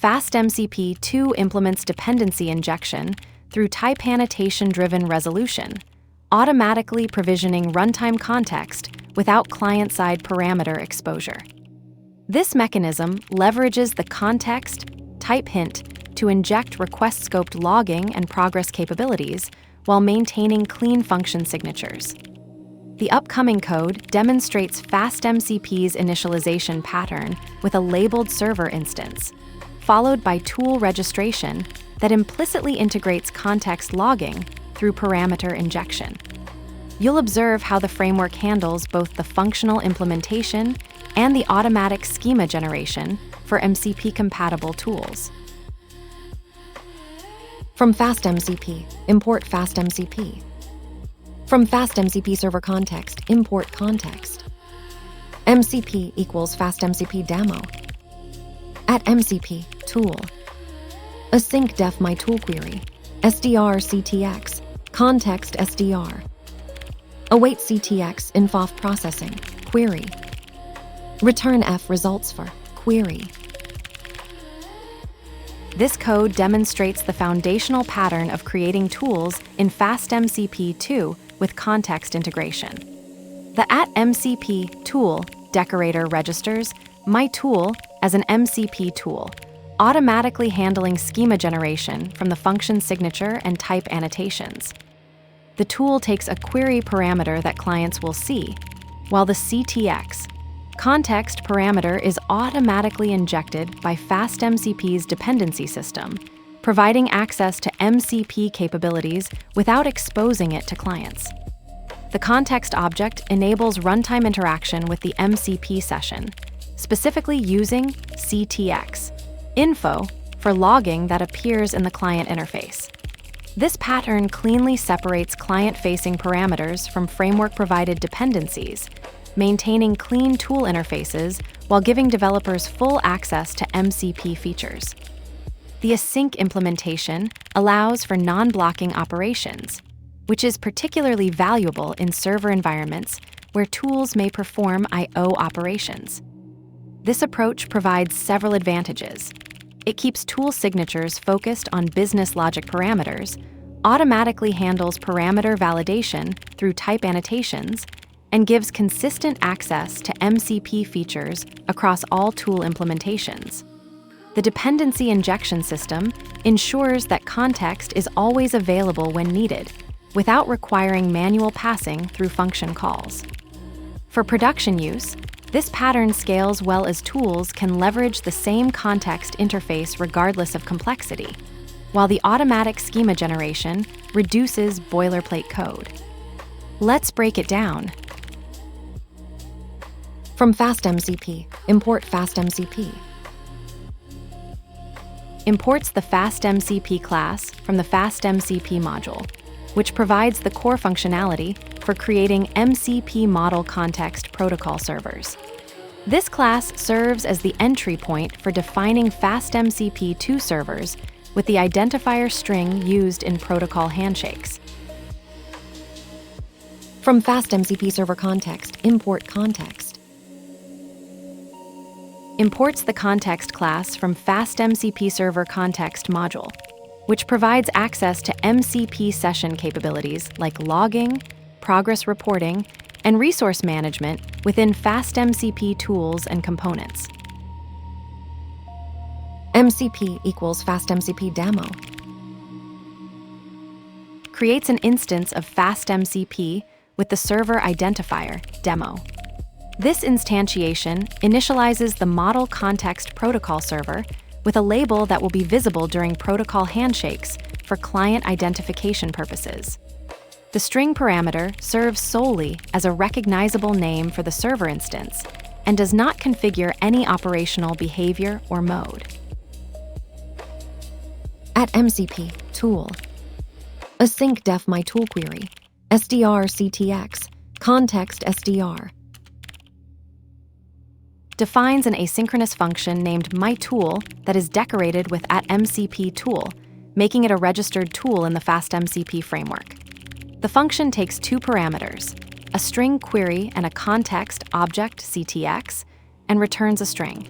FastMCP implements dependency injection through type annotation-driven resolution, automatically provisioning runtime context without client-side parameter exposure. This mechanism leverages the context type hint to inject request-scoped logging and progress capabilities while maintaining clean function signatures. The upcoming code demonstrates FastMCP's initialization pattern with a labeled server instance, followed by tool registration that implicitly integrates context logging through parameter injection. You'll observe how the framework handles both the functional implementation and the automatic schema generation for MCP-compatible tools. From FastMCP, import FastMCP. From FastMCP server context, import context. MCP equals FastMCP demo. At MCP, tool. Async def my tool query. SDR CTX, context SDR. Await CTX in FOF processing, query. Return F results for query. This code demonstrates the foundational pattern of creating tools in FastMCP with context integration. The @MCP tool decorator registers my tool as an MCP tool, automatically handling schema generation from the function signature and type annotations. The tool takes a query parameter that clients will see, while the CTX context parameter is automatically injected by FastMCP's dependency system, providing access to MCP capabilities without exposing it to clients. The context object enables runtime interaction with the MCP session, specifically using CTX info for logging that appears in the client interface. This pattern cleanly separates client-facing parameters from framework-provided dependencies, maintaining clean tool interfaces while giving developers full access to MCP features. The Async implementation allows for non-blocking operations, which is particularly valuable in server environments where tools may perform I/O operations. This approach provides several advantages. It keeps tool signatures focused on business logic parameters, automatically handles parameter validation through type annotations, and gives consistent access to MCP features across all tool implementations. The dependency injection system ensures that context is always available when needed, without requiring manual passing through function calls. For production use, this pattern scales well as tools can leverage the same context interface regardless of complexity, while the automatic schema generation reduces boilerplate code. Let's break it down. From FastMCP, import FastMCP. Imports the FastMCP class from the FastMCP module, which provides the core functionality for creating MCP model context protocol servers. This class serves as the entry point for defining FastMCP servers with the identifier string used in protocol handshakes. From FastMCP server context, import context. Imports the context class from FastMCP server context module, which provides access to MCP session capabilities like logging, progress reporting, and resource management within FastMCP tools and components. MCP equals FastMCP demo. Creates an instance of FastMCP with the server identifier, demo. This instantiation initializes the model context protocol server with a label that will be visible during protocol handshakes for client identification purposes. The string parameter serves solely as a recognizable name for the server instance and does not configure any operational behavior or mode. At MCP, tool. Async def my tool query. SDR CTX, context SDR. Defines an asynchronous function named myTool that is decorated with @MCP tool, making it a registered tool in the FastMCP framework. The function takes two parameters, a string query and a context object CTX, and returns a string.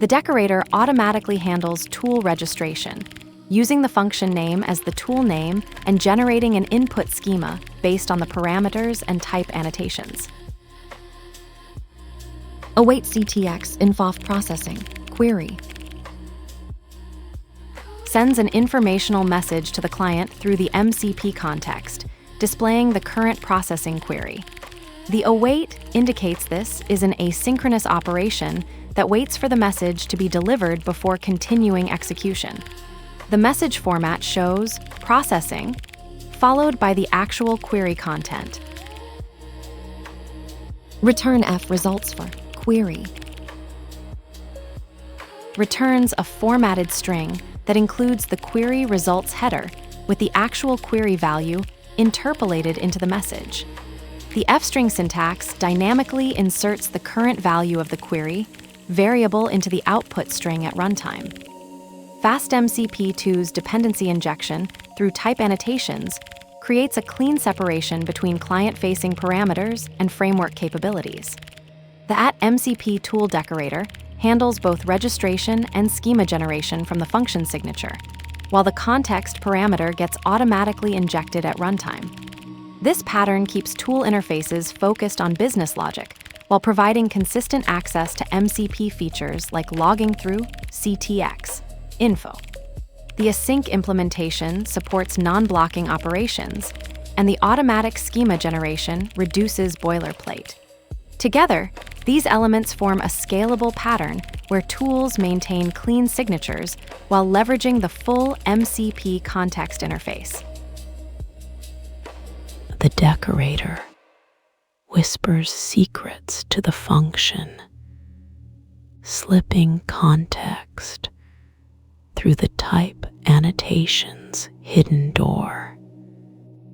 The decorator automatically handles tool registration, using the function name as the tool name and generating an input schema based on the parameters and type annotations. Await CTX in FOF processing. Query. Sends an informational message to the client through the MCP context, displaying the current processing query. The await indicates this is an asynchronous operation that waits for the message to be delivered before continuing execution. The message format shows processing, followed by the actual query content. Return F results for query. Returns a formatted string that includes the query results header with the actual query value interpolated into the message. The F-string syntax dynamically inserts the current value of the query variable into the output string at runtime. FastMCP2's dependency injection through type annotations creates a clean separation between client-facing parameters and framework capabilities. The @MCP tool decorator handles both registration and schema generation from the function signature, while the context parameter gets automatically injected at runtime. This pattern keeps tool interfaces focused on business logic, while providing consistent access to MCP features like logging through, CTX, info. The Async implementation supports non-blocking operations, and the automatic schema generation reduces boilerplate. Together, these elements form a scalable pattern where tools maintain clean signatures while leveraging the full MCP context interface. The decorator whispers secrets to the function, slipping context through the type annotation's hidden door.